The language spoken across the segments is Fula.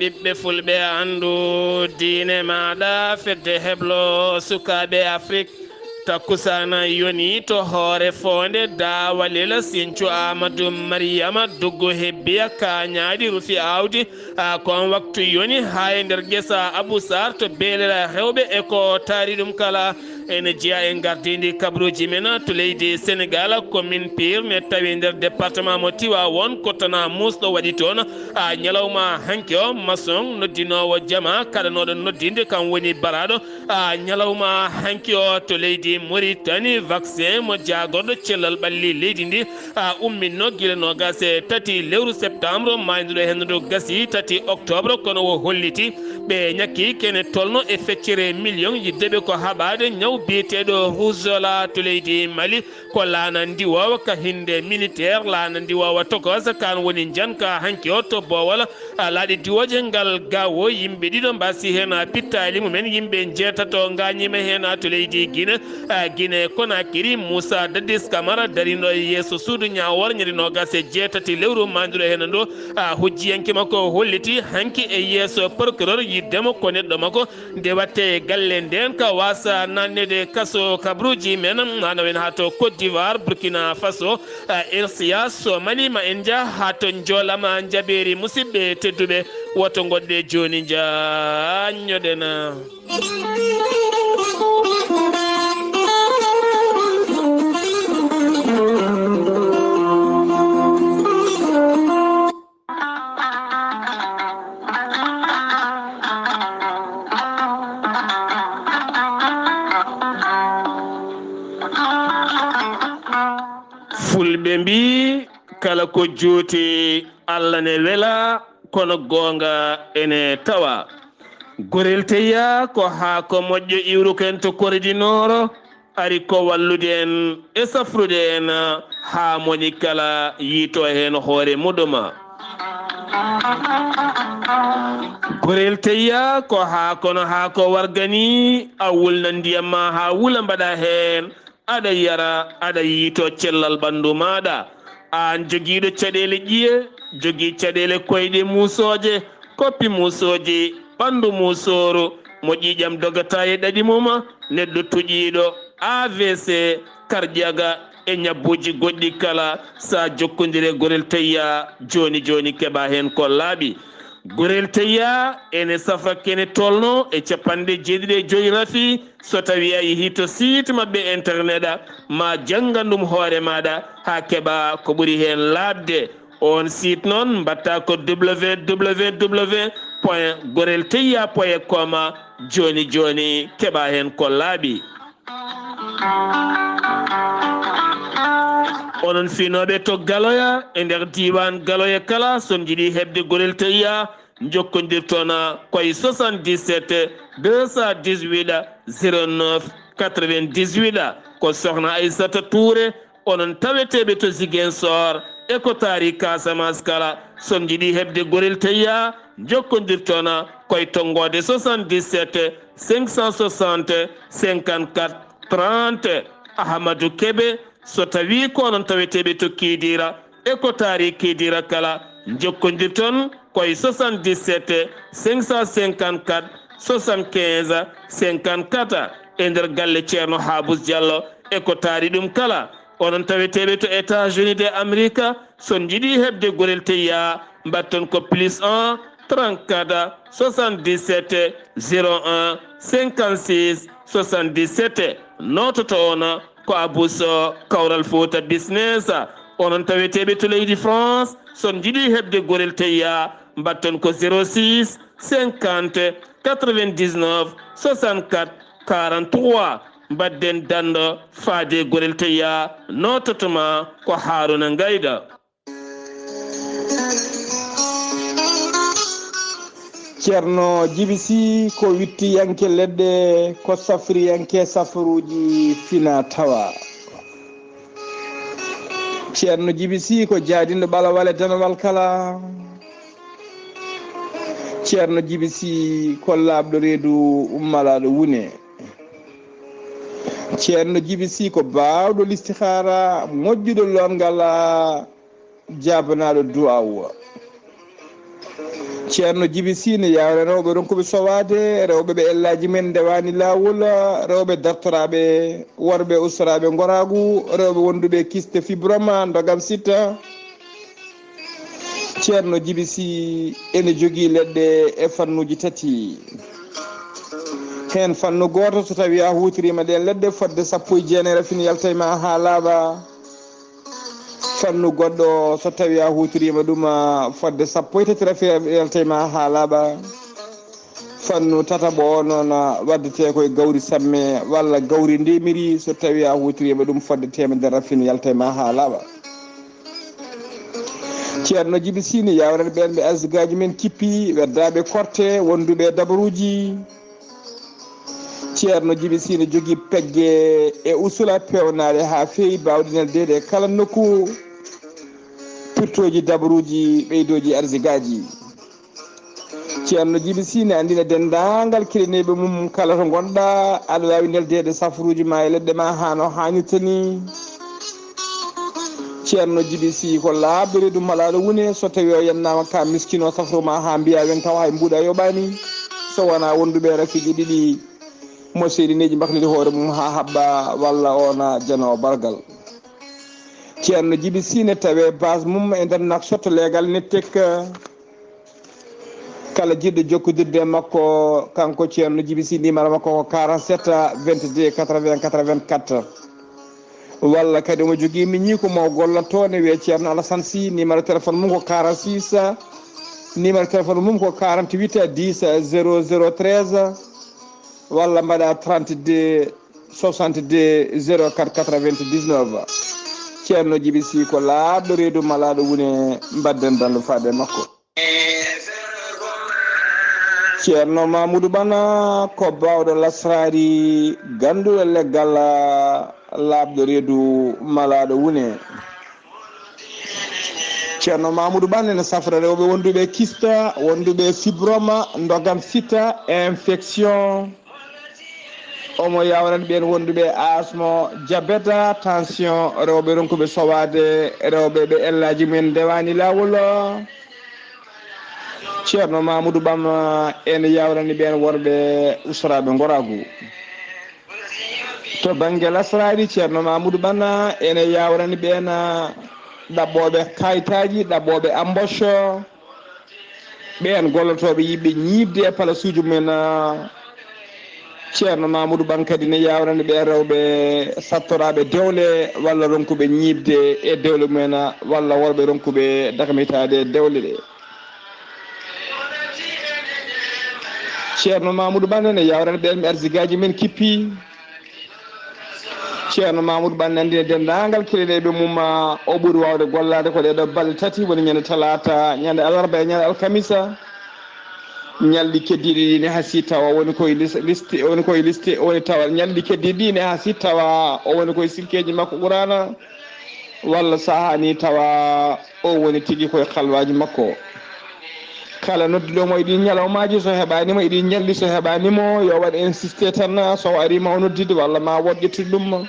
ɓiɓɓe fulɓe andu diine maɗa fedde heblo sukaɓe Afrique takkusana yoni to hoore fonde dawalila Sinthiou Amadou Mariama duggo hebbiya kañaɗi rufi awdi kon waktu yoni ha e nder guesa Abou Saar to beelera hewɓe e ko taari ɗum kala ene jeeya e gardidi kabruji men to leydi Sénégal commune Pire ne tawi nder département mo Tivaouane kottana musɗo waɗi toon ñalawma hanki o maçon noddinowo jama kaɗanoɗo noddinde kam woni baraɗo ñalawma hanki o to leydi Mauritanie vaccin mo jagorɗo cellal ɓalli leydi ndi umminno guila nogase tati lewru septembre mayduɗo hendudo gasi 3 octobre kono o holliti ɓe ñakki kene tolno e feccere million yiddeɓe ko haɓade ñaw biyeteɗo rougeola to leydi Mali ko laana ndiwowa ka hinde militaire laana ndiwowa tokosa kan woni janka hanki o to bowal laaɗi diwoje ngal gawo yimɓe ɗiɗo mbasi hen pittali mumen yimɓe jeetato gañima hen to leydi Guinée Conakry Moussa Dadis Camara darino e yeeso suudu ñawor ñande nogas e jeetati lewru manduɗo hen ɗo hujjiyanke makko holliti hanki e yeeso procureur yiddemo ko neɗɗo makko nde watte galle nden ka wasa nannede kaso kabruji men manawen ha to Côte d'Ivoire Burkina Faso RCA Somalie ma en jaa ha to joolama jaɓeri musidɓe tedduɓe woto goɗɗe joni jañoɗena fulɓe mbi kala ko jooti Allah ne wela kono gonga ene tawa gorel teya ko ha ko moƴƴo iwruken to koridinoro ari ko wallude en e safrude en ha moni kala yiito hen hoore muɗuma gorel teya ko ha kono ha ko wargani a wulna ndiyam ma ha wula mbaɗa hen aɗa yara aɗa yiito cellal ɓandu maɗa an joguiɗo caɗele ƴiye jogui caɗele koyɗe musoje koppi musoji ɓandu musoro mo ƴiƴam dogata e ɗaɗi muma neɗɗo tuƴiɗo AVC karƴaga e ñabbuji goɗɗi kala sa jokkodire gorel tayya joni joni keɓa hen ko laaɓi gorel tayya ene safa kene tolno e 75 rafi so tawi a yeehi to site mabɓe internet ma janggandum hoore maɗa ha keɓa ko ɓuuri hen labde on site noon mbatta ko www.goreltayya.com joni joni keɓa hen ko laaɓi onon finoɓe to Galoya e nder diwan Galoya kala son jiiɗi hebde gorel tayya jokkodirton koye 77 218 09 98 ko sohna Aissata Touré onon taweteɓe to Ziguinchor e ko taari Casamance kala son jiiɗi hebde gorel tayya jokkodirton koye tonggode 77 560 54 30 Ahmadou Kébé so tawi ko onon taweteɓe to Kidira e ko taari Kidira kala jokkodirton koye 77 554 75 54 e nder galle ceerno Habous Diallo e ko taari ɗum kala onon taweteɓe to États-Unis de Amérique son jiiɗi hebde gorel tayya mbatton ko +1 34 77 01 56 77 nototo on ko Abouso Kawral Fouta business onon taweteɓe to leydi France son jiiɗi hebde gorel tayya mbatton ko 06 50 99 64 43 mbadden dando faade gorel tayya nototoma ko Haruna Ngayda ceerno Djiby Sy ko wittiyanke leɗɗe ko safriyanke safaruji fina tawa ceerno Djiby Sy ko jaadinɗo ɓalawale danawal kala ceerno Djiby Sy ko laaɓɗo reedu ummalaɗo wune ceerno Djiby Sy ko bawɗo listihara moƴƴuɗo longal jabanaɗo duwaw ceerno Djiby Sy ne yawre rewɓe ronkuɓe sowade rewɓe ɓe ellaji men ndewani lawol rewɓe dartoraɓe worɓe ustaraɓe goragu rewɓe wonduɓe kiste fibroma dogam sitta ceerno Djiby Sy ene jogui leɗɗe e fannuji tati hen fannu goto so tawi a hutorima ɗen leɗɗe fodde 19 rafini yaltayma ha laaɓa fannu goɗɗo so tawi a hutorima ɗum fodde 13 rafini yaltayma ha laaɓa fannu tataɓo o noon waddete koye gawri samme walla gawri ndemiri so tawi a hutorima ɗum fodde 100 rafini yaltayma ha laaɓa ceerno Djiby Sy ne yawrani ɓen ɓe asgaji men kippi weddaɓe korte wonduɓe dabaruji ceerno Djiby Sy ne jogui pegge e usula pewnaɗe ha fewi bawɗinelde e kala nokku pirtoji dabaruji ɓeydoji arsigaji ceerno Djiby Sy ne andina dendagal kilineɓe mum kala to gonɗa aɗa wawi neldede safruji ma e leɗɗe ma hano hannirta ni ceerno Djiby Sy ko labde reedu malaɗo wune so tawi o yennama ka miskino safruma ha mbiya wen taw hay mbuɗa yoɓani so wona wonduɓe rafiji ɗiɗi mo seedineji mbaklide hoore mum ha habba walla ona janowo bargal ceerno Djiby Sy ne tawe base mum e nder nak sotto legal nettek kala jiɗɗo jokkodirde e makko kanko ceerno Djiby Sy numéro makko ko 47 22 80 84 walla kadi omo jogui miñi ko mo gollanto ne wiye ceerno Alassane Sy numéro téléphone mum ko 46 numéro téléphone mum ko 48 10 0013 walla mbaɗa 32 62 04 99 ceerno Djiby Sy ko laaɗɗo reedu malaɗo wune mbadden dandu faade makko ceerno Mamoudou Bana ko bawɗo lasrari ganduɗo leggal laaɓɗo reedu malaɗo wune ceerno Mamoudou Bana ene safra rewɓe wonduɓe kista wonduɓe fibroma dogam sita infection omo yawrani ɓen wonduɓe asmo diabète tension rewɓe ronkuɓe sowade rewɓe ɓe ellaji men ndewani lawol ceerno Mamoudou Bam ene yawrani ɓen worɓe usraɓe goragu to banggue lasrari ceerno Mamoudou Bana ene yawrani ɓen ɗaɓɓoɓe kayitaji ɗaɓɓoɓe embauche ɓen gollotoɓe yiɓe ñibde e place uji mumen ceerno Mamoudou Ban kadi ne yawrani ɓe rewɓe sattoraɓe dewle walla ronkuɓe ñibde e dewle mumen walla worɓe ronkuɓe dakamitade e dewle ɗe ceerno Mamoudou Ban ne yawrani ɓen ɓe arsigaji men kippi ceerno Mamoudou Ban andine dendagal kilineɓe mum o ɓuuri wawde gollade ko ɗeɗo balɗe tati woni ñande talata ñande alarba e ñande alkamisa ñalɗi keddiɗi ɗi ne hasi tawa woni koye liste woni koye liste woni tawa ñalɗi keddiɗi ɗi ne hasi tawa o woni koye silkeji makko ɓurana walla sahani tawa o woni tigui koye halwaji makko kala nodduɗomo e ɗi ñalawmaji so heɓanimo e ɗi ñalli so heɓanimo yo waɗ insisté tan so arima o noddide walla ma woɗ ƴettude ɗum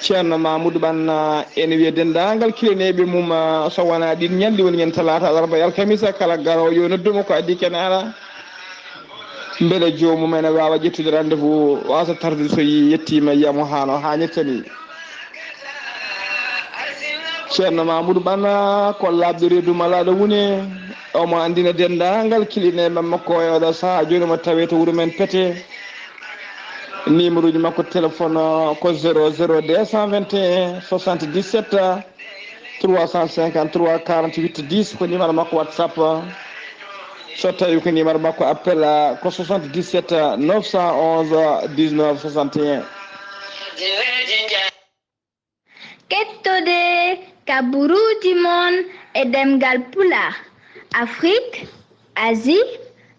ceerno Mamoudou Ban ene wiya dendagal kilineɓe mum so wona ɗin ñalli woni ñen talata alarba alkamisa kala garowo yo noddumo ko addi kene ara beele jomum ene wawa ƴettude rendez-vous wasa tardude so yettima yiyamo hano hannirtani ceerno Mamoudou Ban ko labde reedu malaɗo wune omo andina dendagal kilineɓe makko e oɗo saaha joni mo tawe to wuuro men Pété numéro uji makko téléphone ko 00 221 77 353 48 10 ko numéro makko WhatsApp so tawi ko numéro makko appel ko 77 911 19 61 kettude kabaruji mon e ɗemngal pulaar Afrique, Asie,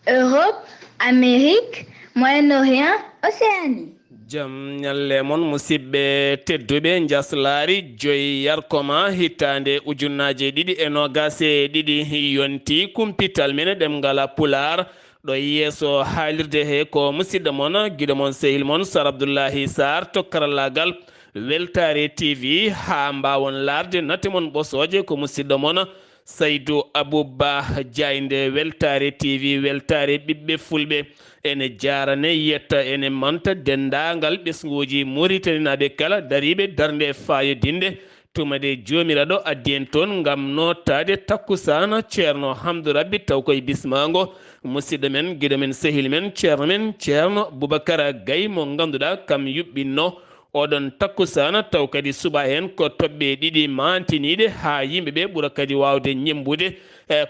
Europe, Amérique, Moyen-Orient, Océanie. Jam nyalle mon musidɓe tedduɓe njeslaare joyi yarkomaa hittande ujunnaje ɗiɗi e nogase ɗiɗi yonti kumpital men ɗemngal pulaar ɗo yeeso haalirde he ko musidɗo mon giɗo mon sehil mon Sar Abdullaahi Saar to karallagal Weltare TV ha mbawon larde natte mon ɓosoje ko musidɗo mon Saydou Abouba Diaynde Weltare TV Weltare ɓiɓɓe fulɓe ene jarane yetta ene manta dendagal ɓesguji Mauritanie naɓe kala dariɓe darde fayodinde tumade jomiraɗo addi en toon gam notade takkusana ceerno Hamdou Rabbi taw koye bismago musidɗo men guiɗo men sehil men ceerno Boubacara Gaye mo ganduɗa kam yuɓɓinno oɗon takkusana taw kadi suɓa hen ko toɓɓe ɗiɗi mantiniɗe ha yimɓeɓe ɓuura kadi wawde ñembude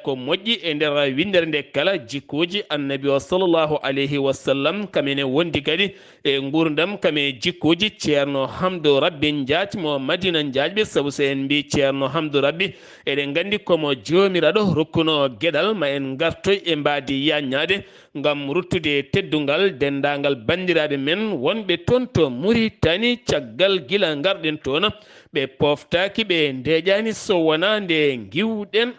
ko moƴƴi e nder windere nde kala jikkuji annabi o sallllahu alayhi wa sallam kamene wondi kadi e gurdam kame jikkuji ceerno Hamdou Rabbi jatimo Madina jaajɓe saabu so en mbi ceerno Hamdou Rabbi eɗen gandi komo jomiraɗo rokkuno gueɗal ma en gartoy e mbadi yaññade gam ruttude teddungal dendagal bandiraɓe men wonɓe toon to Mauritanie caggal gila garɗen toon ɓe poftaki ɓe ndeƴani so wona nde giwɗen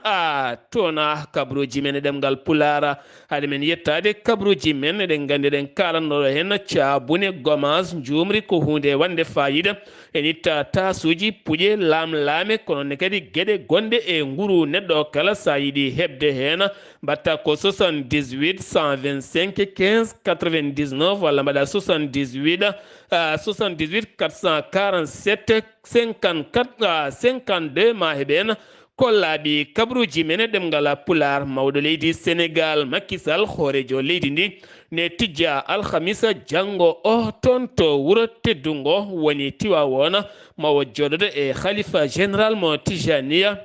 tona kabruji men e ɗemgal pulara haade men yettade kabruji men eɗen gandi eɗen kalannoɗo hen cabune gommage jumri ko hunde wande fayida en itta tasuji puƴe lamlame kono ne kadi gueɗe gonɗe e nguru neɗɗo kala sa yiiɗi hebde hen mbatta ko 78 125 15 99 walla mbaɗa 78 447 54 52 ma heɓen kollaɓi kabruji men ɗemgal pular mawɗo leydi Sénégal Macky Sall hoorejo leydi ndi ne tijja alhamisa janggo o toon to wuuro teddungo woni Tiwawona mawo joɗoɗo e khalifa général mo Tijaniya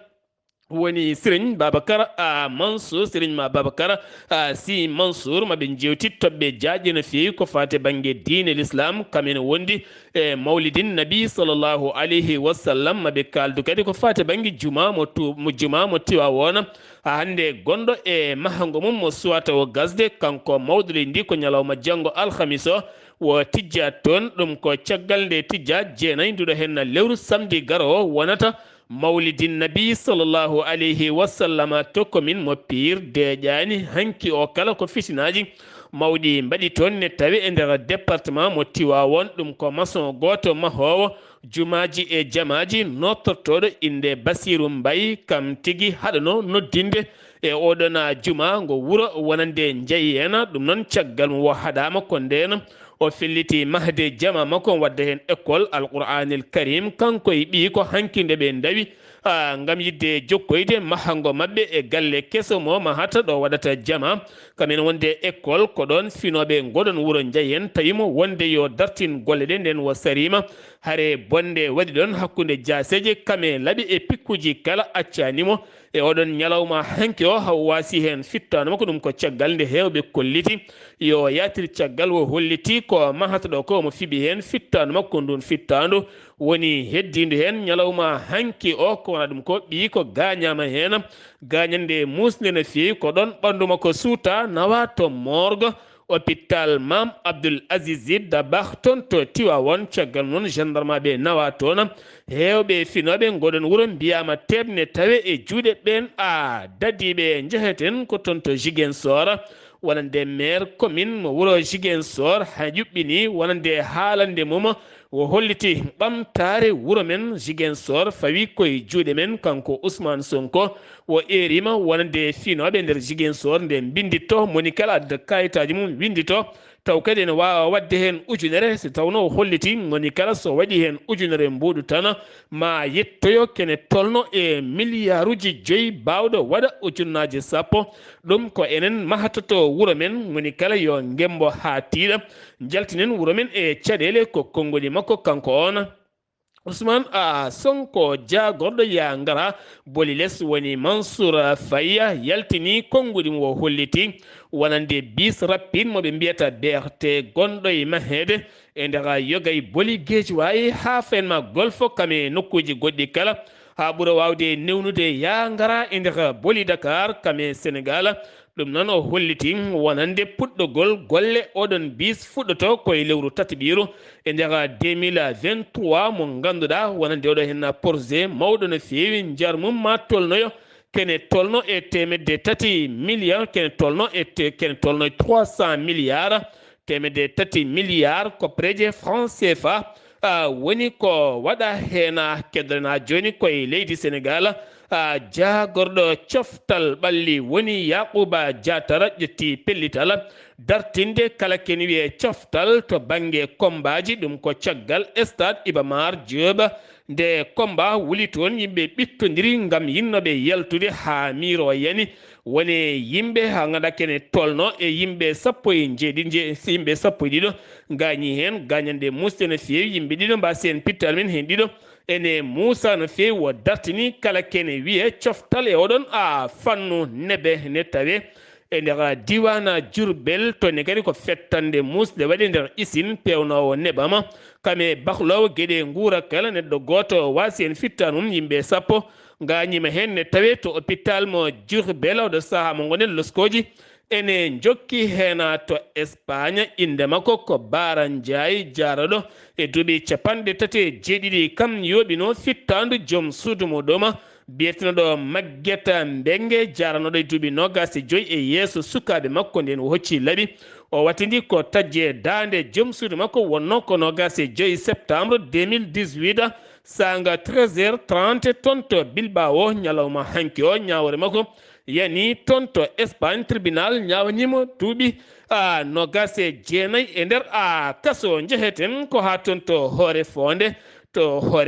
woni Serigne Babacar Mansour Serigne ma Babacar Sy Mansour maɓe jewti toɓɓe jaaƴe no fewi ko fate banggue diine l'islam kamen wondi e mawlidin nabi sallllahu alayhi wa sallam maɓe kaldu kadi ko fate banggue juma mo Tiwawona hande gonɗo e mahango mum mo suwata o gasde kanko mawɗo leydi ndi ko ñalawma janggo alhamis o wo tijja toon ɗum ko caggal nde tijja jeenayyi nduɗo hen lewru samedi garowo wonata mawlidin nabi sallllahu alayhi wa sallama tokkomin mo pire deƴani hanki o kala ko fitinaji mawɗi mbaɗi toon ne tawi e nder département mo Tiwawon ɗum ko maçon goto mahowo jumaji e jamaji nottortoɗo inde Basirou Mbaye kam tigui haɗano noddinde e oɗon juma ngo wuuro wonande jeeyi hen ɗum noon caggal mo wo haɗama ko nden o felliti mahde jama makko wadda hen école alqouranil karim kanko e ɓi ko hankinde ɓe dawi ngam yidde jokkoyde mahango mabɓe e galle keso mo mahata ɗo waɗata jama kamen wonde école ko ɗon finoɓe goɗon wuuro jeeyi hen tawimo wonde yo dartin golle ɗe nden wo sarima haare bonde waɗi ɗon hakkude jaseje kame laaɓi e pikkuji kala accanimo e oɗon ñalawma hanki o haw wasi hen fittanoma ko ɗum ko caggal nde hewɓe kolliti yo yatir caggal o holliti ko mahata ɗo ko mo fiɓi hen fittanoma ko ndun fittandu woni heddindu hen ñalawma hanki o ko wona ɗum ko ɓi ko gañama hen gañande musde no fewi ko ɗon ɓandu makko suuta nawa to morgue hôpital Mam Abdoul Aziz Dabakh toon to Tiwawon caggal noon gendarme ɓe nawa toon hewɓe finoɓe goɗon wuuro mbiyama tebne tawe e juuɗe ɓen dadiɓe jeheten ko toon to Ziguinchor wonande maire commune mo wuuro Ziguinchor ha yuɓɓini wonande haalande mum o holliti ɓamtare wuuro men Ziguinchor fawi koye juuɗe men kanko Ousmane Sonko o erima wonande finoɓe nder Ziguinchor nde binditto moni kala adda kayitaji mum windito taw kadi ene wawa wadde hen ujunere so tawno o holliti moni kala so waɗi hen ujunere mbuɗu tan ma yettoyo kene tolno e milliard uji 5 bawɗo waɗa ujunnaje 10 ɗum ko enen mahatoto wuuro men moni kala yo gembo ha tiiɗa jaltinen wuuro men e caɗele ko konngoli makko kanko on Ousmane Sonko jagorɗo ya ngara boli less woni Mansour Faye yaltini konngudi mo holliti wonande bis rapide moɓe mbiyata BRT gonɗo e mahede e nder yogay boli Guédiawaye ha fenma golfo kame nokkuji goɗɗi kala ha ɓuura wawde newnude ya ngara e nder boli Dakar kame Sénégal ɗum noon o holliti wonande puɗɗogol golle oɗon bis fuɗɗoto koye lewru tataɓiru e nder 2023 mo ganduɗa wonande oɗo hen projet mawɗo no fewi jar mum ma tolnoyo kene tolno e temedde 3 milliards kene tolno e 300 milliards temedde 3 milliards koppreje franc CFA woni ko waɗa hen keddana joni koye leydi Sénégal jagorɗo coftal ɓalli woni yaquba diatara ƴetti pellital dartinde kala ken wiye coftal to banggue kombaji ɗum ko caggal stade Iba Mar Diop nde komba wuli toon yimɓe ɓittodiri gam yinnoɓe yaltude ha miro yani woni yimɓe ha ganduɗa kene tolno e yimɓe sappo e yimɓe sappo e ɗiɗo gañi hen gañande musde no fewi yimɓe ɗiɗo mbasi en pittal men hen ɗiɗo ene Moussa no fewi wo dartini kala kene wiye coftal e oɗon fannu nebe ne tawe e nder diwana Diourbel to ne kadi ko fettande musde waɗi nder usine pewnowo nebama kame bahlowo gueɗe guura kala neɗɗo goto wasi en fittanum yimɓe sappo gañima hen ne tawe to hôpital mo Diourbel oɗo saaha mo gonen loskoji ene jokki hen to Espagne inde makko ko Bara Ndiaye jaraɗo e duuɓi 37 kam yoɓino fittandu joom suudu muɗum biyetenoɗo Maguette Mbengue jaranoɗo e duuɓi 25 e yeeso sukaɓe makko nden o hocci laaɓi o watidi ko tajje dande joom suudu makko wonno ko 25 septembre 2018 sanga 13h30 toon to Bilbao ñalawma hanki o ñawore makko yani toon to Espagne tribunal ñawanimo duuɓi 29 e nder kaso jeheten ko ha toon to hoore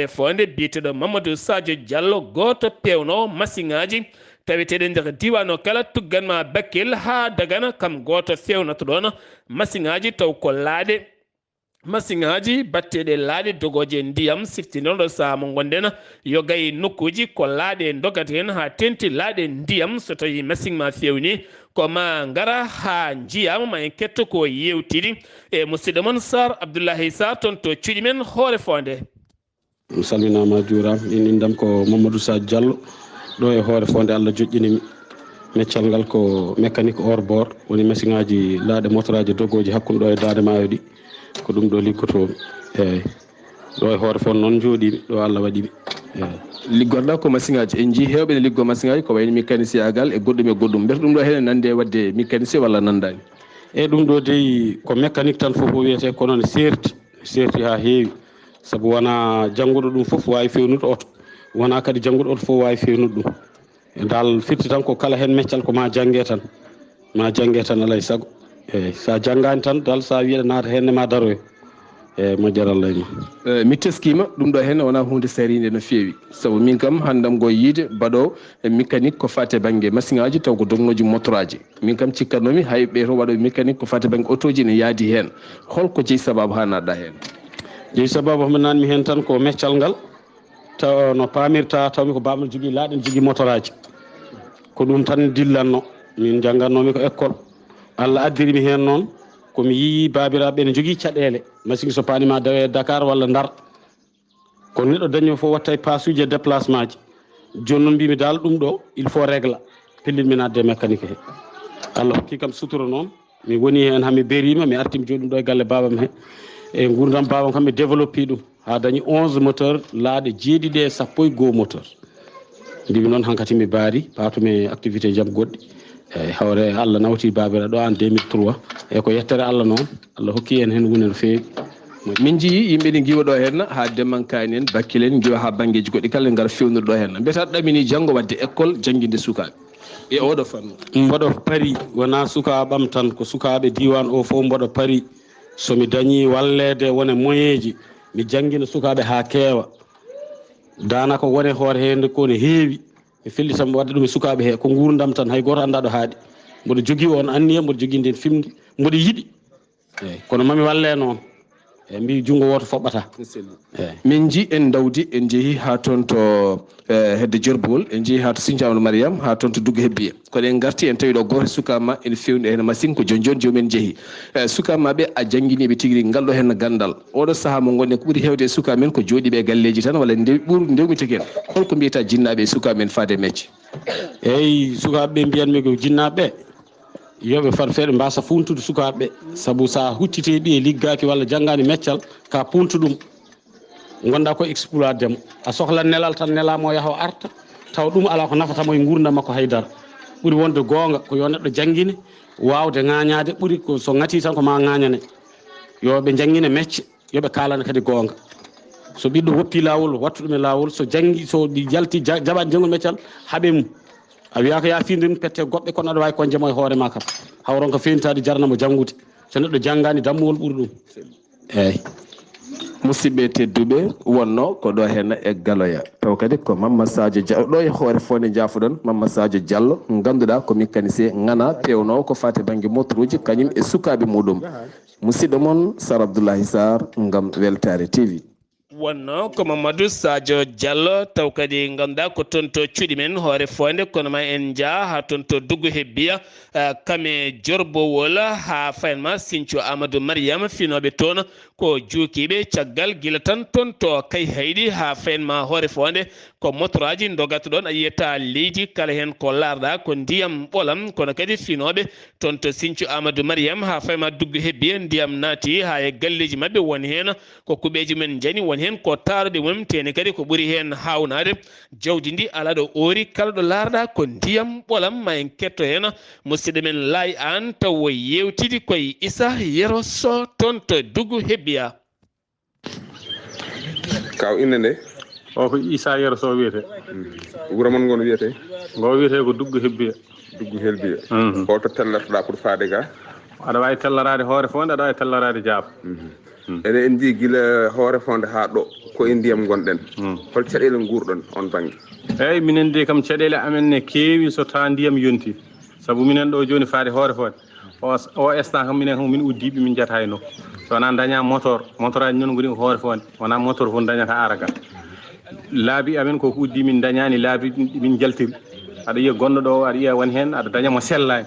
fonde biyeteɗo Mamadou Sadio Diallo goto pewno masiŋaji taweteɗe nder diwan kala tugganma Bakel ha Dagana kam goto fewnato ɗon masiŋaji taw ko laaɗe masiŋaji batteɗe laaɗe dogoje ndiyam siftinoɗo saaha mo gonɗen yo gayi nokkuji ko laaɗe dogata hen ha tenti laaɗe ndiyam so tawi masiŋ ma fewni koma ngara ha jiyama ma en ketto ko yewtiri e musidɗo moon Sar Abdullaahi Saar toon to cuuɗi men hoore fonde. mi salminama juuram in indam ko Mamadou Sadio Diallo ɗo e hoore fonde Allah joƴƴinimi meccal ngal ko mécanique hors bord woni masiŋaji laaɗe motoraji dogoji hakkude ɗo e Dade Maayo ɗi ko ɗum ɗo liggotomi eyyi ɗo e hoore fonde noon jooɗimi ɗo Allah waɗimi eyyi liggorɗa ko masiŋaji en jii hewɓe ne liggo masiŋaji ko wayno mécanicien agal e goɗɗum mbiyata ɗum ɗo hene nande wadde mécanicien walla nandani eyyi ɗum ɗo dey ko mécanique tan foof o wiyete kono ne serti ha heewi saabu wona jannguɗo ɗum foof wawi fewnude oto wona kadi jannguɗo oto foof wawi fewnude ɗum e dal firti tan ko kala hen meccal ko ma jangge tan alay saago eyyi sa janggani tan dal sa wiiɗa naata henne ma daroyo eyyi moƴƴere Allah e mi teskima ɗum ɗo hen wona hunde saride no fewi saabu min kam handam go yiide baɗowo e mécanique ko fate banggue masiŋaji taw ko dognoji motoraji min kam cikkatnomi hay ɓe to waɗoɓe mécanique ko fate banggue auto ji ne yaadi hen holko jeeyi sababu ha natɗa hen jeeyi sababu homi nanmi hen tan ko meccal ngal taw no pamirta tawmi ko bamɗo jogui laaɗe jogui motoraji ko ɗum tan dillanno min janggannomi ko école Allah addirimi hen noon komi yii babiraɓe ne jogui caɗele machine so panima dawe Dakar walla Ndar kono neɗɗo daño fof watta e pasuji e déplacement ji joni noon mbimi dal ɗum ɗo il faut régla pellitmi nadde mécanique he Allah hokki kam sutura noon mi woni hen hami berima mi artimi joni ɗum ɗo e galle babam he e gurdam babam kam mi développé ɗum ha dañi 11 moteur laaɗe 7 e 11 moteur mbimi noon hankkati mi baari patumi activité jaam goɗɗi eyyi hawre Allah nawti babiraɗo ɗo en 2003 e ko yettere Allah noon Allah hokki en hen woni no fewi min jii yimɓe ɗi giwa ɗo henna ha Demmankani en Bakkil en giwa ha banggueji goɗɗi kala gara fewnude ɗo henna mbiyata ɗamini janggo wadde école jangguinde sukaɓe e oɗo fannu mboɗo paari wona sukaɓam tan ko sukaɓe diwan o fof mboɗo paari somi dañi wallede wona moyen ji mi jangguina sukaɓe ha keewa danaka wone hoore hende ko ne heewi mi fellitam wadde ɗum e sukaɓe he ko gurdam tan hay goto anda ɗo haaɗi mboɗo jogui on anniya mboɗo jogui nden fimde mboɗo yiiɗi eyyi kono mami walle noon eyyi mbi junggo woto foɓɓata eyyi min ji en dawdi en jeehi ha toon to hedde Dierbol en jeehi ha to Sinthiou Amadou Mariame ha toon to Duggo Hebbiya kono en garti en tawi ɗo goto sukama ene fewni hen machine ko joni jomumen jeehi sukamaɓe a jangguiniɓe tigui rigui ngal ɗo hen gandal oɗo saaha mo gonɗen ko ɓuuri hewde e sukamen ko jooɗiɓe galleji tan walla ndewmite ken holko mbiyata jinnaɓe e sukamen faade mecce eyyi sukaɓeɓe mbiyanmi ko jinnaɓeɓe yoɓe fat feere mbasa funtude sukaɓeɓe saabu sa hucciteɗi e liggaki walla janggani meccal ka puntu ɗum gonda ko exploit demo a sohla nelal tan nelamo yaaha o arta taw ɗum ala ko nafatamo e gurdam makko haydara ɓuuri wonde gonga ko yo neɗɗo jangguine wawde ŋañade ɓuuri ko so ŋati tan ko ma ŋañane yoɓe jangguine mecce yoɓe kalana kadi gonga so ɓiɗɗo woppi lawol wattu ɗum e lawol so jangi so ɗi jalti jaɓani jangol meccal haaɓe mum a wiya ko ya findin pette goɓɓe kono aɗa wawi kon jamo e hoore ma kam hawron ko fewntade jarnamo janggude so neɗɗo janggani dammugol ɓuuri ɗum eyyi musidɓe tedduɓe wonno ko ɗo hen e galoya taw kadi ko Mamadou Sadio Diallo ɗo e hoore fonde jaafuɗon Mamadou Sadio Diallo ganduɗa ko mécanicien ngana pewnowo ko fate banggue motoruji kañum e sukaɓe muɗum musidɗo moon Sar Abdullaahi Saar gam Weltare TV wonno ko Mamadou Sadio Diallo taw kadi ganduɗa ko toon to cuuɗi men hoore fonde kono ma en jaa ha toon to duggo hebbiya kame jorbowol ha fayanma Sinthiou Amadou Mariame finoɓe toon ko juukiɓe caggal guila tan toon to kay hayɗi ha fayanma hoore fonde ko motoraji dogata ɗon a yiyata leydi kala hen ko larɗa ko ndiyam ɓolam kono kadi finoɓe toon to Sinthiou Amadou Mariame ha fayanma duggo hebbiya ndiyam naati ha e galleji mabɓe woni hen ko kuɓeji men jani woni hen ko tarude mum tene kadi ko ɓuuri hen hawnade jawdi ndi ala ɗo oori kala ɗo larɗa ko ndiyam ɓolam ma en ketto hen musidɗo men Laay An taw yewtidi koye Issa Yero Sow toon to duggo hebbiya kaw inde nde o ko Issa Yero Sow wiyete wuuro mon ngono wiyete ngo wiyete ko duggo hebbiya o to tellatoɗa pour faade ga aɗa wawi tellarade hoore fonde aɗa wawi tellarade jaab ene en jii guila hoore fonde ha ɗo ko e ndiyam gonɗen hol caɗele guurɗon on banggue eyyi minen de kam caɗele amen ne keewi so tawa ndiyam yonti saabu minen ɗo joni faade hoore fonde o instant kam minen kam min uddiɓe min jata e nokku so wona daña motor aji noon goni ko hoore fonde wona motor fof dañata araga laabi amen koko uddi min dañani laabi min jaltiri aɗa yiya gonɗo ɗo aɗa yiya woni hen aɗa daña mo sellani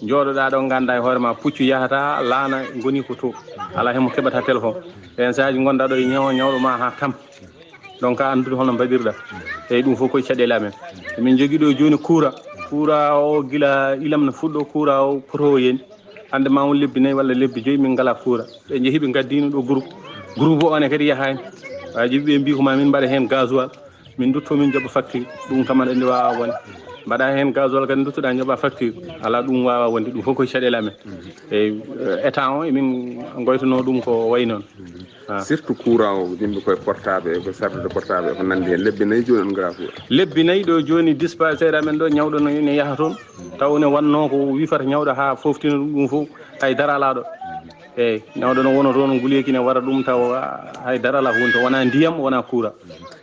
jooɗoɗa ɗo ganda e hoore ma puccu yahata laana goni ko to ala hemo keɓata téléphone ɓen sahaji gonɗa ɗo e ñawɗo ma ha tampi donc a andude holno mbaɗirɗa eyyi ɗum fof koye caɗele amen min jogui ɗo joni courant o guila ilam no fuɗɗo courant o poto yen hande ma won lebbi 4 walla lebbi 5 min ngala courant ɓe jeehi ɓe gaddino ɗo groupe o one kadi yahani waji ɓe mbi ko ma min mbaɗa hen gasoil min dutto min jooɓa facture ɗum kam aɗa andi wawa wonde mbaɗa hen gasoil kadi duttoɗa jooɓa facture ala ɗum wawa wonde ɗum fof koye caɗele amen eyyi état o emin goytono ɗum ko way noon surtout courant o yimɓe koye portable ko charge de portable ko nandi hen lebbi 4 joni on gara courant lebbi 4 ɗo joni dispensaire amen ɗo ñawɗo ne yaaha toon taw ne wanno ko wifata ñawɗo ha foftina ɗum fof haydara ala ɗo eyyi ñawɗo no wono toon guleyki ne wara ɗum taw haydara ala ko woni to wona ndiyam wona courant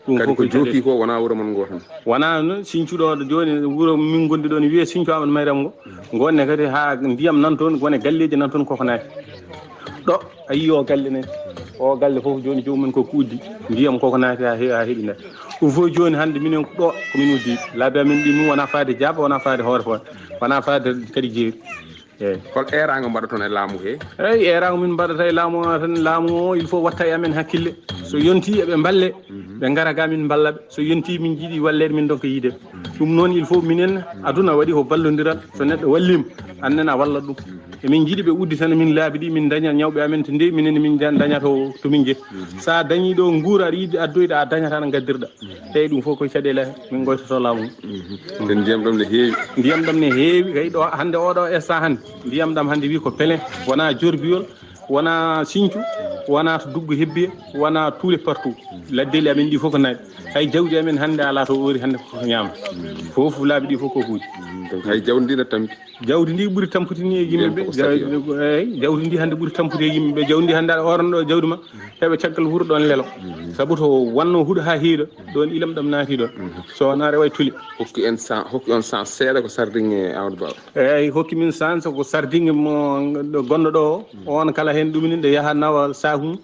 ɗum fof ko jooki ko wona wuuro mon ngo tan wona noon Sinthiou ɗo joni wuuro min gondi ɗo ne wiye Sinthiou Amadou Mariame ngo gonne kadi ha ndiyam nan toon gone galleji nan toon koko naati ɗo a yii o galle ne o galle fof joni jomumen koko uddi ndiyam koko naati ha heeɓi nde ɗum fof joni hande minen ɗo komin uddi laabi amen ɗi min wona faade jaaba wona faade hoore fonde wona faade kadi jeeri eyyi hol erago mbaɗa toon e laamu he eyyi erago min mbaɗata e laamu tan laamu o il faut watta e amen hakkille so yonti eɓe balle ɓe gara ga min ballaɓe so yonti min jiiɗi wallede min donka yiideɓe ɗum noon il faut minen aduna waɗi ko ballodiral so neɗɗo wallima annen a wallat ɗum emin jiiɗi ɓe uddi tan min laabi ɗi min daña ñawɓe amen to nde minen min daña to min jeeyi sa dañi ɗo guura aɗa yiiɗi addoyɗa a dañata no gaddirɗa eyyi ɗum fof koye caɗele min goytoto laamu nden ndiyam ɗam ne heewi ndiyam ɗam ne heewi kay ɗo hande oɗo instant hande ndiyam ɗam hande wi ko plein wona jorbiyol wona Sinthiou wona to duggo hebbiya wona tous les partout laddeli amen ɗi fof ko naaɓi hay jawdi amen hande ala to oori hande koko ñaama fof laabi ɗi fof ko huuji hay jawdi ndi ne tampi jawdi ndi ɓuuri tamputini e yimɓeɓe eyyi jawdi ndi hande ɓuuri tampude e yimɓeɓe jawdi ndi hande aɗa orno ɗo jawdi ma heeɓa caggal wuuro ɗon lelo saabu to wanno huuɗo ha hiiɗo ɗon ilam ɗam naati ɗon so wona rewa tuli hokki on sens seeɗa ko sardingue Amadou Ba eyyi hokki min sens ko sardingue mo gonɗo ɗo on kala hen ɗumini nde yaaha nawa sakum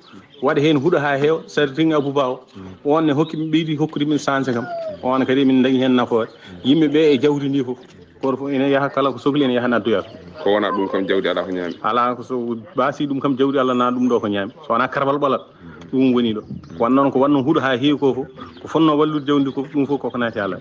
waɗa hen huuɗo ha heewa sardingue Abouba o on ne hokki min ɓeydi hokkude min sens kam on kadi min dañi hen nafoore yimɓeɓe e jawdi ndi fof goto fof ene yaaha kala ko sohli ene yaaha naddoyata ko wona ɗum kam jawdi ala ko ñaami ala ko so baasi ɗum kam jawdi Allah na ɗum ɗo ko ñaami so wona karbal ɓolal ɗum woni ɗo wan noon ko wanno huuɗo ha heewi ko fof ko fonno wallude jawdi ko ɗum fof koko naati Allah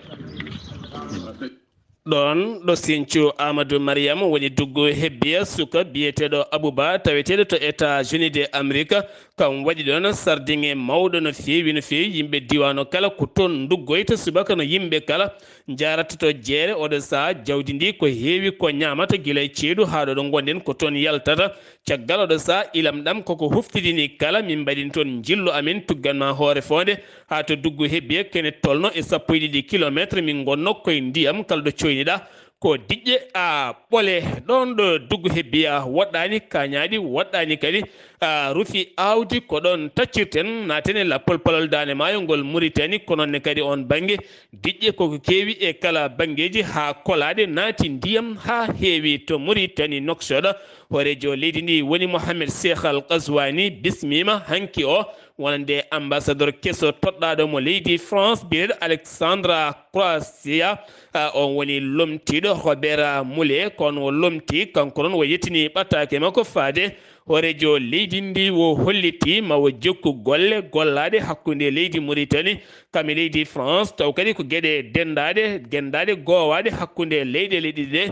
ɗon ɗo Sinthiou Amadou Mariam woni duggo hebbiya suka biyeteɗo Abouba taweteɗo to États-Unis de Amérique kam waɗi ɗon sardiŋe mawɗo no fewi yimɓe diwano kala ko toon duggoyta subaka no yimɓe kala jarata to jeere oɗo saha jawdi ndi ko heewi ko ñamata guila e ceeɗu ha ɗo gonɗen ko toon yaltata caggal oɗo saha ilam ɗam koko huftidini kala min mbaɗin toon jillu amen tugganma hoore fonde ha to duggo hebbiya kene tolno e 12 kilométre min gonno koye ndiyam kala ɗo coyniɗa ko diƴƴe a ɓole ɗon ɗo duggo hebbiya woɗɗani kañaɗi woɗɗani kadi rufi awdi ko ɗon taccirten naten e lappol palol dane maayo ngol Mauritanie ko nonne kadi on banggue diƴƴe koko kewi e kala banggueji ha kolade naati ndiyam ha heewi to Mauritanie Nouakchott horejo leydi ndi woni Mohamed Cheikh Al Ghazouani bismima hanki o wonande ambassadeur kesso toɗɗaɗo mo leydi France biyeɗo Alexandra Croatia on woni lomtiɗo Robert Moulé kono o lomti kanko noon o yettini ɓattake makko faade horejo leydi ndi wo holliti mawo jokku golle gollade hakkude leydi Mauritanie kame leydi France taw kadi ko gueɗe gendade gowade hakkude leyɗele ɗiɗi ɗe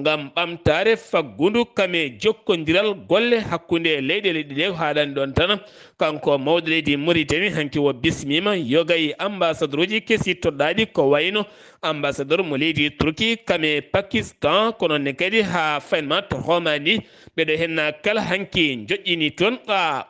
gam ɓamtare faggudu kame jokkodiral golle hakkude leyɗele ɗiɗi ɗe haɗani ɗon tan kanko mawɗo leydi Mauritanie hanki wo bismima yogay ambassadeur uji keesi toɗɗaɗi ko wayno ambassadeur mo leydi Turquie kame Pakistan kono ne kadi ha Faymat Romani ɓeɗo henna kala hanki joƴƴini toon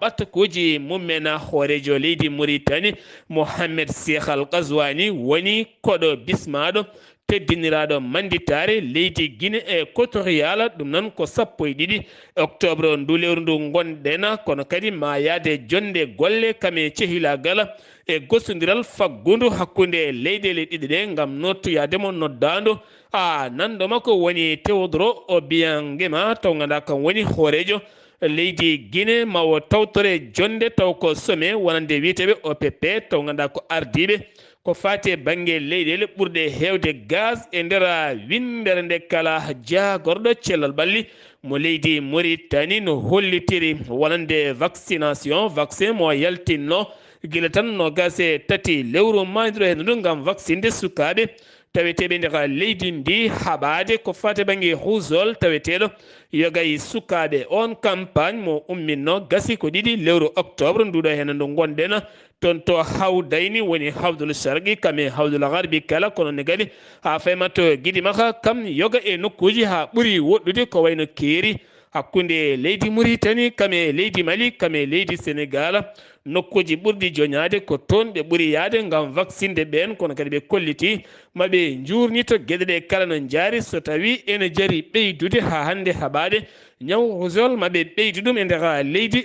ɓattakuji mummena hoorejo leydi Mauritanie Mohamed Cheikh Al Ghazouani woni koɗo bismaɗo teddiniraɗo manditare leydi Guinée équatorial ɗum noon ko 12 octobre ndu lewru ndu gonɗen kono kadi ma yaade jonde golle kame cehilagal e gossodiral faggudu hakkude leyɗele ɗiɗi ɗe gam nottoyademo noddado nanɗo makko woni Théodore Obiangema taw ganduɗa kam woni hoorejo leydi Guinée mawo tawtore jonde taw ko sommet wonande wiyeteɓe OPP taw ganduɗa ko ardiɓe ko fati banggue leyɗele ɓurɗe hewde gaz e nder windere nde kala jagorɗo cellal ɓalli mo leydi Mauritanie no hollitiri wonande vaccin mo yaltinno guila tan no gase tati lewru mayidiro hen ɗum gam vaccinde sukaɓe taweteɓe nder leydi ndi haɓade ko fate banggue husol taweteɗo yogay sukaɓe on campagne mo umminno gasi ko 2 lewru octobre nduɗo hen ndu gonɗen toon to hawdayni woni hawdul sharqi kame hawdul garbi kala kono ne kadi ha faymato guiɗi maka kam yoga e nokkuji ha ɓuuri woɗɗude ko wayno keeri hakkude leydi Mauritanie kame leydi Mali kame leydi Sénégal nokkuji ɓurɗi joñade ko toon ɓe ɓuuri yaade gam vaccinde ɓen kono kadi ɓe kolliti maɓe jurnito gueɗeɗe kala no jaari so tawi ene jaari ɓeydude ha hande haɓade ñaw husol maɓe ɓeydu ɗum e nder leydi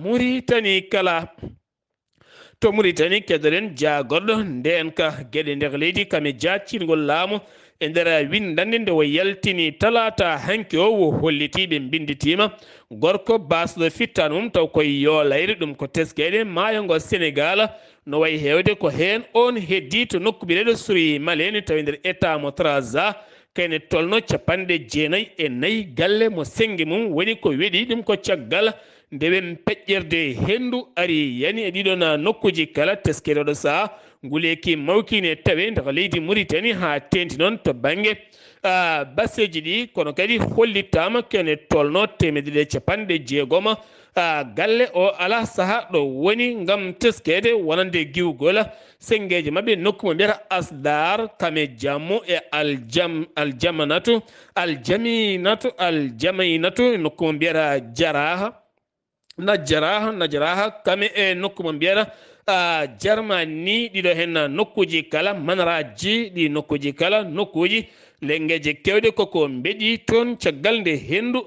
Mauritanie kala to Mauritanie kedoɗen jagorɗo nden ka gueɗe nder leydi kame jaccingol laamu e nder windande nde o yaltini talata hanki o wo hollitiɓe binditima gorko basɗo fittano mum taw koye yolayre ɗum ko teskeɗe maayo ngo Sénégal no wayi hewde ko hen on heddi to nokku ɓiɗeɗo suri maleni tawi nder état mo Trarza kayne tolno 94 galle mo sengi mum woni ko weɗi ɗum ko caggal ndewen peƴƴerde hendu ari yani e ɗiɗon nokkuji kala teskeɗoɗo saha nguleki mawkine tawe nder leydi Mauritanie ha tenti noon to banggue basseji ɗi kono kadi hollitama kene tolno 160 galle o ala saaha ɗo woni gam teskede wonande giwgol sengeji mabɓe nokku mo mbiyata asdar kame jammu e aljaminatu nokku mo mbiyata najaraha kame e nokku mo mbiyata Germany ɗiɗo hen nokkuji kala manaraji ɗi nokkuji kala nokkuji lengeje kewɗe koko beɗi toon caggal nde hendu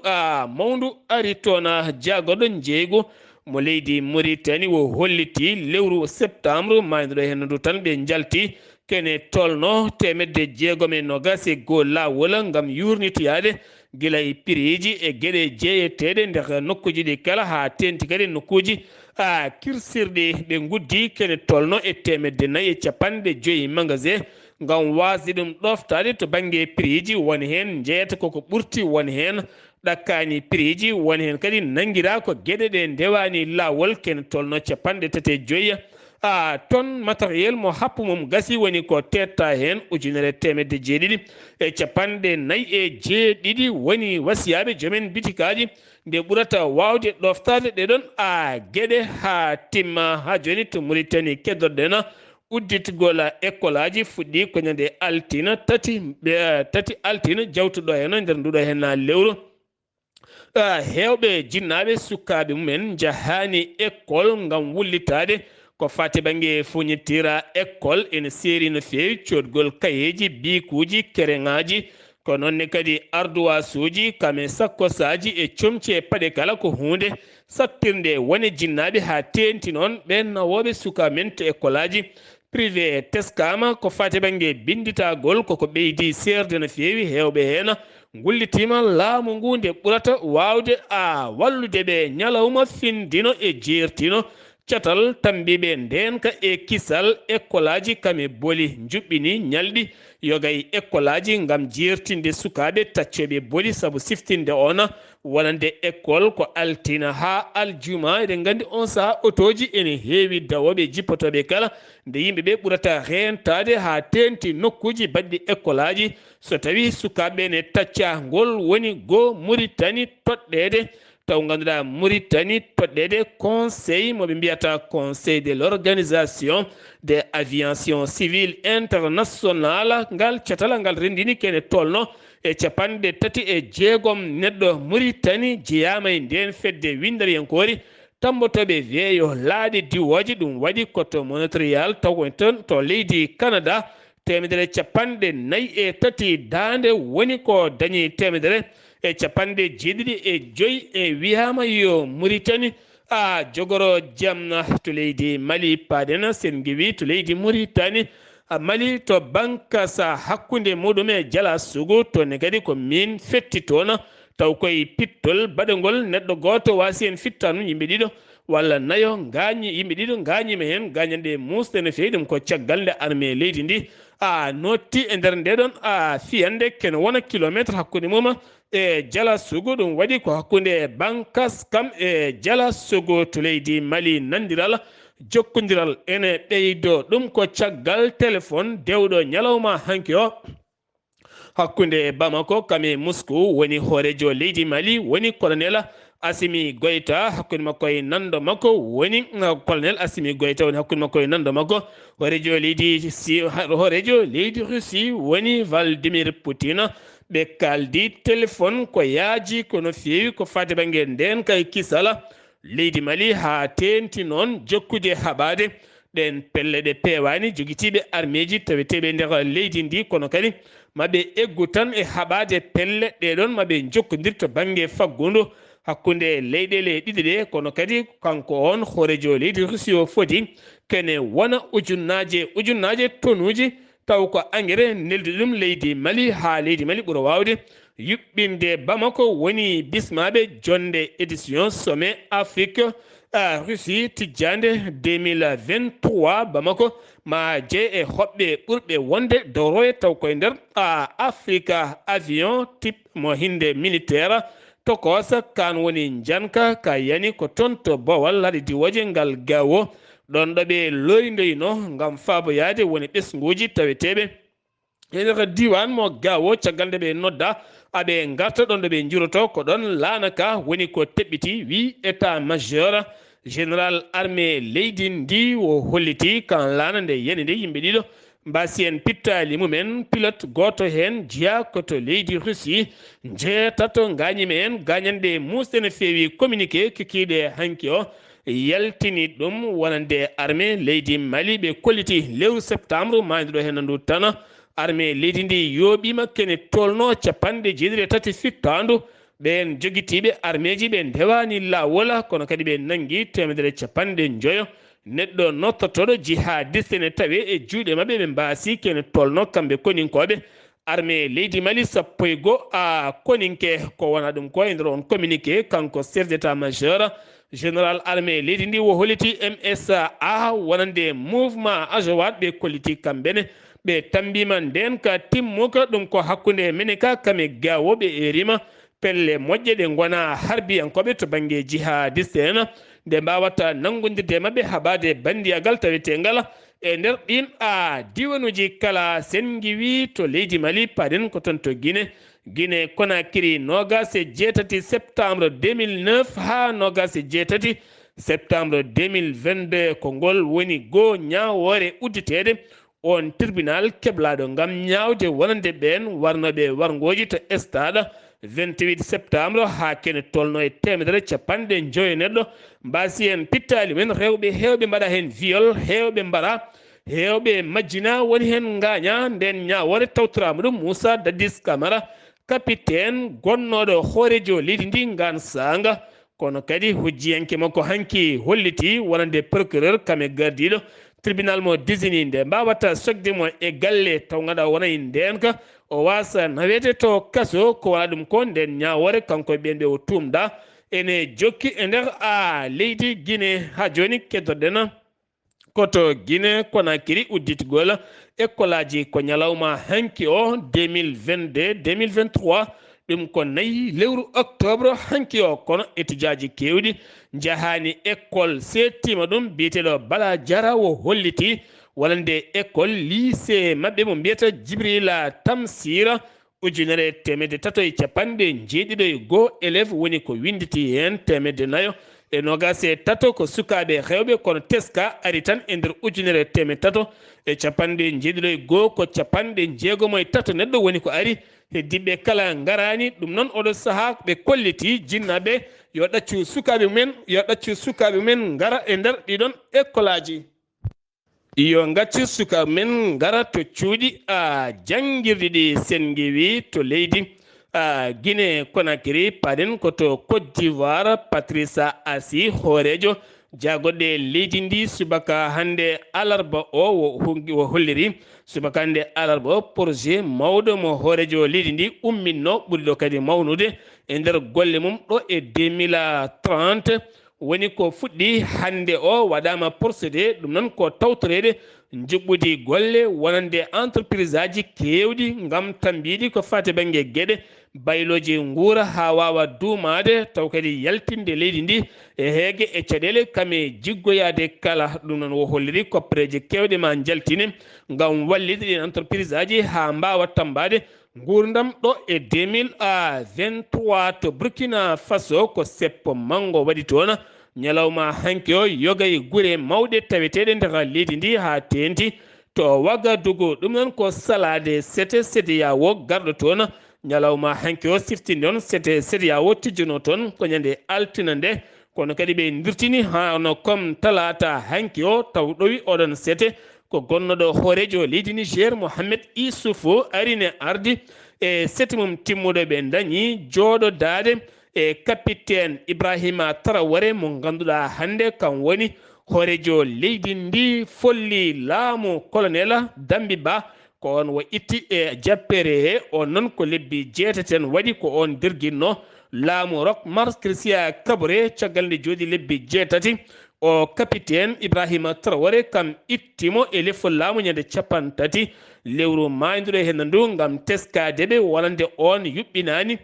mawndu ari toon jagorɗo jeeygu mo leydi Mauritanie wo holliti lewru septembre mayduɗo hen ndu tan ɓe jalti kene tolno 620 lawol gam yurnitoyade guila e piriji e gueɗe jeeyeteɗe nder nokkuji ɗi kala ha tenti kadi nokkuji kirsirɗi ɓe guddi kene tolno e 450 magasin gam wasde ɗum ɗoftade to banggue piriji woni hen jeeyata koko ɓurti woni hen ɗakkani piriji woni hen kadi nanguira ko gueɗe ɗe ndewani lawol kene tolno 35 ton matériel mo happu mum gasi woni ko tetta hen ujunere temedde jeeɗiɗi e capanɗe nayyi e jeeɗiɗi woni wasiyaɓe joomen bitikaji nde ɓurata wawde ɗoftade ɗeɗon gueɗe ha timma ha joni to Mauritanie keddorɗena udditgol école aji fuɗɗi ko ñande altina tati altina jawtuɗo hen nder nduɗo hen lewru hewɓe jinnaɓe sukaɓe mumen jahani école ngam wullitade ko fati banggue fournitira école ene seeri no fewi codgol kayeji bikuji kereŋaji ko nonne kadi ardoise uji kame sakkosaji e comci e paɗe kala ko hunde sattirde wone jinnaɓe ha tenti noon ɓen nawoɓe sukaɓe men to école aji privé teskama ko fati banggue binditagol koko ɓeydi serde no fewi hewɓe hen gullitima laamu ngu nde ɓurata wawde wallude ɓe ñalawma findino e jertino catal tambiɓe ndenka e kisal école aji kame booli juɓɓini ñalɗi yogay école aji ngam jertinde sukaɓe taccoɓe booli saabu siftinde ona wonande école ko altina ha aljuma eɗen gandi on saaha otoji ene heewi dawoɓe jippotoɓe kala nde yimɓeɓe ɓurata rentade ha tenti nokkuji baɗɗi école aji so tawi sukaɓe ne tacca ngol woni go Mauritanie toɗɗede taw ganduɗa Mauritanie toɗɗede conseil moɓe mbiyata conseil de l'organisation de aviation civile internationale ngal catala ngal rendini kene tolno e capanɗe tati e jeegom neɗɗo Mauritanie jeyama e nden fedde windariyankori tambotoɓe weeyo laaɗe diwoje ɗum waɗi koto Montréal taw ton to leydi Canada temedere capanɗe nayyi e tati dande woni ko dañi temedere e capanɗe jeeɗiɗi e joyyi e wiyama yo Mauritanie jogoro jamna to leydi Mali paɗena sen giwi to leydi Mauritanie Mali to bankasa hakkude muɗum e jala sugu to ne kadi ko min fetti toon taw koye pittol baɗagol neɗɗo goto wasi en fittanu yimɓe ɗiɗo walla nayo gañi yimɓe ɗiɗo gañima hen gañande musde no fewi ɗum ko caggal nde armée leydi ndi notti e nder ndeɗon fiyande kene wona kilométre hakkude mum e jala sugu ɗum waɗi ko hakkude bankas kam e jala sugu to leydi Mali nandiral jokkodiral ene ɓeydo ɗum ko caggal téléphone dewɗo ñalawma hanki o hakkude Bamako kame Moscou woni hoorejo leydi Mali woni colonel Assimi Goïta hakkude makko e nando makko woni colonel Assimi Goïta woni hakkude makko e nando makko hoorejo leydi Russie woni Vladimir Poutine ɓe kaldi téléphone ko yaaji kono fewi ko fati banggue nden kay kisala leydi Mali ha tenti noon jokkude haɓade ɗen pelle ɗe pewani joguitiɓe armée ji taweteɓe nder leydi ndi kono kadi maɓe eggu tan e haɓade pelle ɗeɗon maɓe jokkodirta banggue faggudu hakkude leyɗele ɗiɗi ɗe kono kadi kanko on hoorejo leydi Russie o foti kene wona ujunnaje tonnuji taw ko engrais neldi ɗum leydi Mali ha leydi Mali ɓuura wawde yuɓɓinde Bamako woni bismaɓe jonde édition sommet Afrique Russie tijjande 2023 Bamako ma jee e hoɓɓe ɓurɓe wonde doroye taw koye nder Africa avion type mo hinde militaire tokosa kan woni janka ka yani ko toon to Bawal haɗa diwoje ngal gawo ɗon ɗo ɓe loydoyno ngam faaboyade woni ɓesguji taweteɓe ene diwan mo gawo caggal nde ɓe nodda aɓe garta ɗon ɗo ɓe juroto ko ɗon laanaka woni ko teɓɓiti wi état majeur général armée leydi ndi o holliti kan laana nde yani nde yimɓe ɗiɗo mbasi en pittali mumen pilote goto hen jeeya koto leydi Russie jeetato gañima en gañande musde no fewi communiqué kikiɗe hanki o yaltini ɗum wonande armée leydi Mali ɓe kolliti lewru septembre mayde ɗo hen ndu tan armée leydi ndi yooɓima kene tolno capanɗe jeeɗiɗi e tati fittandu ɓen joguitiɓe armée ji ɓe ndewani lawol kono kadi ɓe nangui temedere capanɗe joyo neɗɗo nottotoɗo jihadiste ne tawe e juuɗe mabɓe ɓe mbasi kene tolno kamɓe koninkoɓe armée leydi Mali sappo e go koninke ko wona ɗum ko e nder on communiqué kanko chef d' état majeur général armée leydi ndi wo holliti MSA wonande mouvement ajowat ɓe kolliti kamɓene ɓe tambima nden ka timmuka ɗum ko hakkude mene ka kame gawoɓe erima pelle moƴƴe ɗe gona harbiyankoɓe to banggue jihadiste en nde mbawata nangodirde mabɓe haɓade bandiyagal tawetegal e nder ɗin diwanuji kala sen giwi to leydi Mali paɗen ko ton to Guinée Conakry nogas e jeetati septembre 2009 ha nogas e jeetati septembre 2022 ko ngol woni goo ñawore udditede on tribunal keblaɗo gam ñawde wonande ɓen warnoɓe wargoji to stade 28 septembre ha kene tolno e temedere capanɗe joyi mbasi en pittali men rewɓe hewɓe mbaɗa hen viol hewɓe mbaɗa hewɓe majjina woni hen gaña nden ñawore tawtorama ɗum Moussa Dadis Camara capitaine gonnoɗo hoorejo leydi ndi ngan sanga kono kadi hujjiyanke makko hanki holliti wonande procureur kame gardiɗo tribunal mo désigni nde mbawata sogde mo e galle taw gaɗa wonayi ndenka o wasa nawete to kaso ko wala ɗum ko nden ñawore kanko ɓen ɓe o tumda ene jokki e nder leydi Guinée ha joni keddoɗen koto Guinée Conakry udditgol école aji ko ñalawma hanki o 2022-2023 ɗum ko 4 lewru octobre hanki o kono étudiaji kewɗi jahani école settima ɗum biyeteɗo Bala Diara wo holliti walande école lycée mabɓe mo mbiyata Djibrila Tamsira 1351 élève woni ko winditi hen 400 e nogas e tato ko sukaɓe rewɓe kono teska ari tan e nder 1351 ko 613 neɗɗo woni ko ari heddiɓe kala garani ɗum noon oɗo saaha ɓe kolliti jinnaɓe yo ɗaccu sukaɓe men gara e nder ɗiɗon école aji yo gacci sukaɓe men gara to cuuɗi janguirɗi ɗi sen gewi to leydi Guinée Conakry paɗen koto Côte d'Ivoire Patrice Assi hoorejo jagoɗe leydi ndi subaka hande alarba o wo holliri subaka hande alarba o projet mawɗo mo hoorejo leydi ndi umminno ɓuriɗo kadi mawnude e nder golle mum ɗo e 2030 woni ko fuɗɗi hande o waɗama procédé ɗum noon ko tawtorede juɓɓudi golle wonande entreprise aji kewɗi gam tambiɗi ko fate banggue gueɗe bayloji nguura ha wawa duumade taw kadi yaltinde leydi ndi e heege e caɗele kame jiggoyade kala ɗum noon wo holliri koppareji kewɗe ma jaltine gam wallide ɗin entreprise aji ha mbawa tambade gurdam ɗo e 2023 to Burkina Faso ko seppo mango waɗi toon ñalawma hanki o yogay guure mawɗe taweteɗe nder leydi ndi ha tenti to Wagadugu ɗum noon ko salade sete yawo garɗo toon ñalawma hanki o siftinde on sete yawo tijjuno toon ko ñande altina nde kono kadi ɓe dirtini hano comme talata hanki o taw ɗowi oɗon sete ko gonnoɗo hoorejo leydi Niger Mohamed Issoufou arine ardi e sete mum timmuɗo ɓe dañi jooɗodade e capitaine Ibrahima Traoré mo ganduɗa hande kam woni hoorejo leydi ndi folli laamu colonel Dambi Ba ko on wo itti e jappere he on noon ko lebbi jeetaten waɗi ko on dirguinno laamu Roch Marc Christian Kaboré caggal nde jooɗi lebbi jeetati o capitaine Ibrahima Traoré kam ittimo e lefol laamu ñande 30 lewru mayduɗo hen ndu gam teskadeɓe wonande on yuɓɓinani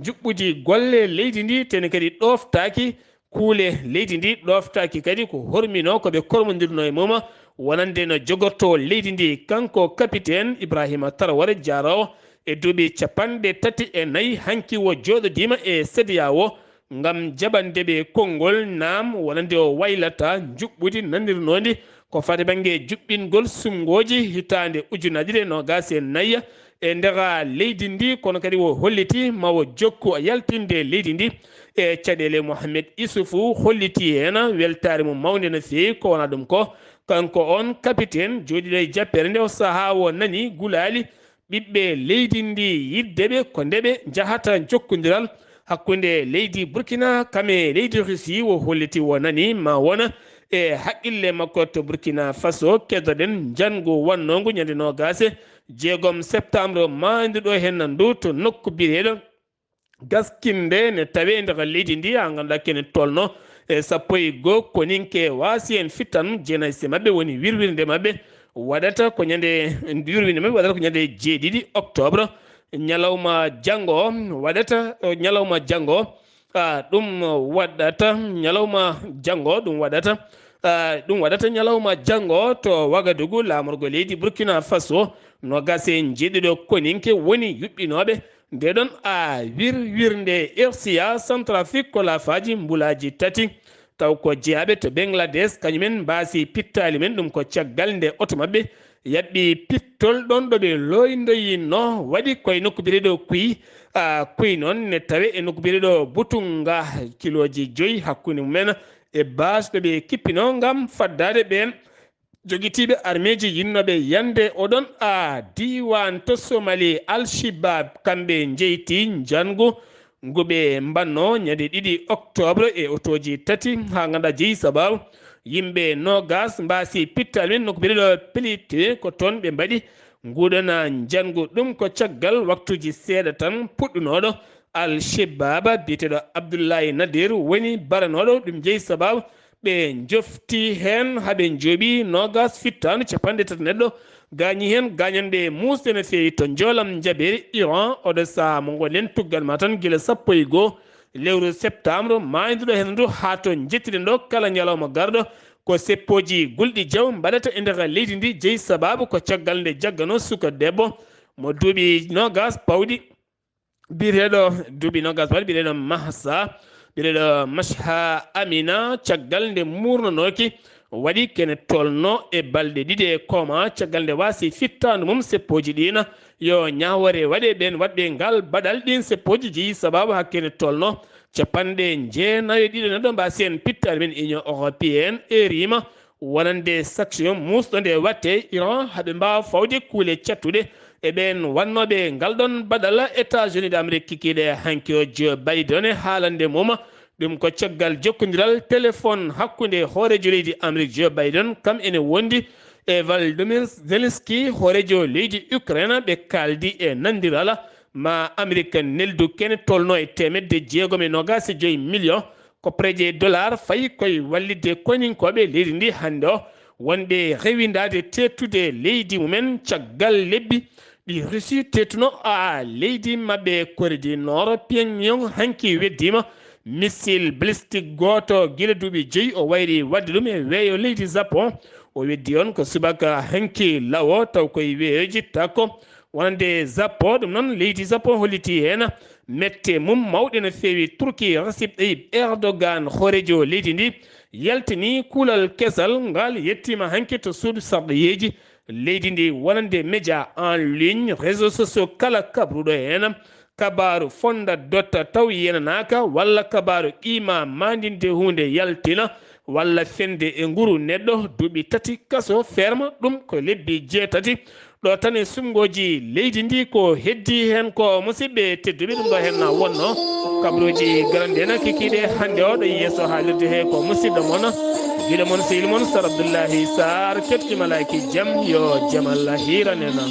juɓɓudi golle leydi ndi tene kadi ɗoftaki kuule leydi ndi ɗoftaki kadi ko hormino koɓe kormodirno e mum wonande no jogorto leydi ndi kanko capitaine Ibrahima Traoré jarawo e duuɓi 34 hanki wo joɗodima e CEDEAO ngam jaɓandeɓe konngol naam wonande o waylata juɓɓudi nandirnodi ko fate banggue juɓɓingol sumgoji hitande 2024 e nder leydi ndi kono kadi wo holliti mawo jokku yaltinde leydi ndi e caɗele Mohamed Issoufou holliti hen weltare mum mawde no fewi ko wona ɗum ko kanko on capitaine joɗiɗo e jappere nde o saaha o nani gulali ɓiɓɓe leydi ndi yiddeɓe ko ndeɓe jahata jokkodiral hakkude leydi Burkina kame leydi Russie wo holliti wo nani ma wona e haqqille makko to Burkina Faso keddoɗen jango wannongo ñande 26 septembre manduɗo hen ndu to nokku bireɗo gaskinde ne tawe nder leydi ndi ha ganduɗa kene tolno e 11 koninke wasi en fittan jeenayse mabɓe woni wirwirde mabɓe waɗata ko ñande wirwirde mabɓe waɗata ko ñande 7 octobre ñalawma janggo waɗata ñalawma janggo ɗum waɗata ñalawma janngo ɗum waɗata ñalawma janngo to Wagadugu lamorgo leydi Burkina Faso no gase jeeɗiɗo koninke woni yuɓɓinoɓe nde ɗon wirwirnde RCA Centrafrique ko laafaji mbulaji tati taw ko jeyaɓe to Bangladesh kañumen mbasi pittali men ɗum ko caggal nde oto mabɓe yaɓɓi pittol ɗon ɗo ɓe loydoyinno waɗi koye nokku bireɗo kuy noon ne tawe e nokku bireɗo butunga kiloji 5 hakkude mumen e base ɗo ɓe kippino gam faddade ɓen joguitiɓe armeji yinnoɓe yande oɗon diwan to Somali Al-Shibab kamɓe jeyti jangu nguɓe mbanno ñande 2 octobre e otoji tati ha ganduɗa jeeyi sababu yimɓe nogas mbasi pittal men nokku bireɗo pelite ko toon ɓe mbaɗi nguɗana jangu ɗum ko caggal waktuji seeɗa tan puɗɗunoɗo Al-Shibab biyeteɗo Abdullaahi Nadir woni baranoɗo ɗum jeeyi sababu ɓe jofti hen haaɓe jooɓi nogas fittanu 30 neɗɗo gañi hen gañande musde no fewi to joolam jaɓeri Iran oɗo saha mo gonɗen tuggal ma tan guila 11 lewru septembre mayduɗo hen ndu ha to jettiɗen ɗo kala ñalawma garɗo ko seppoji gulɗi jaw mbaɗata e nder leydi ndi jeeyi sababu ko caggal nde jaggano suka debbo mo duuɓi nogas pawɗi biyeteɗo duuɓi nogas pawɗi biyeteɗo Mahsa biyeteɗo Masha Amina caggal nde murnonoki waɗi kene tolno e balɗe 2 e koma caggal nde wasi fittandu mum seppoji ɗina yo ñawore waɗe ɓen waɗɓe ngal baɗal ɗin seppoji jeeyi sababu hakkene tolno 92 neɗɗo mbasi en pittade men Union européenne e rima wonande sanction musɗo nde watte Iran haaɓe mbawa fawde kuule cattuɗe e ɓen wannoɓe ngal ɗon baɗal États-Unis d'Amérique kikiɗe hanki o Joe Biden e haalande mum ɗum ko caggal jokkodiral téléphone hakkude hoorejo leydi Amérique Joe Biden kam ene wondi e Volodymyr Zelensky hoorejo leydi Ukraine ɓe kaldi e nandiral ma Amérique neldu kene tolno e 625 millions ko preje dollar fayi koye wallidde koninkoɓe leydi ndi hande o wonɓe rewindade tettude leydi mumen caggal lebbi ɗi Russie tettuno leydi mabɓe Corée du Nord Pyongyang hanki weddima missile balistique goto guila duuɓi 5 o wayri wadde ɗum e weeyo leydi Japon o weddi on ko subaka hanki lawo taw koye weeyoji takko wonande Japon ɗum noon leydi Japon holliti hen mette mum mawɗe no fewi Turquie Recep Tayyip Erdogan hoorejo leydi ndi yaltini kuulal kesal ngal yettima hanki to suudu sarɗoyeji leydi ndi wonande média en ligne réseaux sociaux kala kabruɗo hen kabaru fonda dotta taw yenanaka walla kabaru qima mandinde hunde yaltina walla fende e nguru neɗɗo duuɓi 3 kaso ferme ɗum ko lebbi 6 ɗo tan e sumgoji leydi ndi ko heddi hen ko musidɓe tedduɓe ɗum ɗo hen wonno kabruji garande en kikiɗe hande o ɗo yesso haalirde he ko musidɗo moon guiɗo moon sehil moon Sar Abdullaahi Saar kettimalaki jaam yo jaam Allah hiranena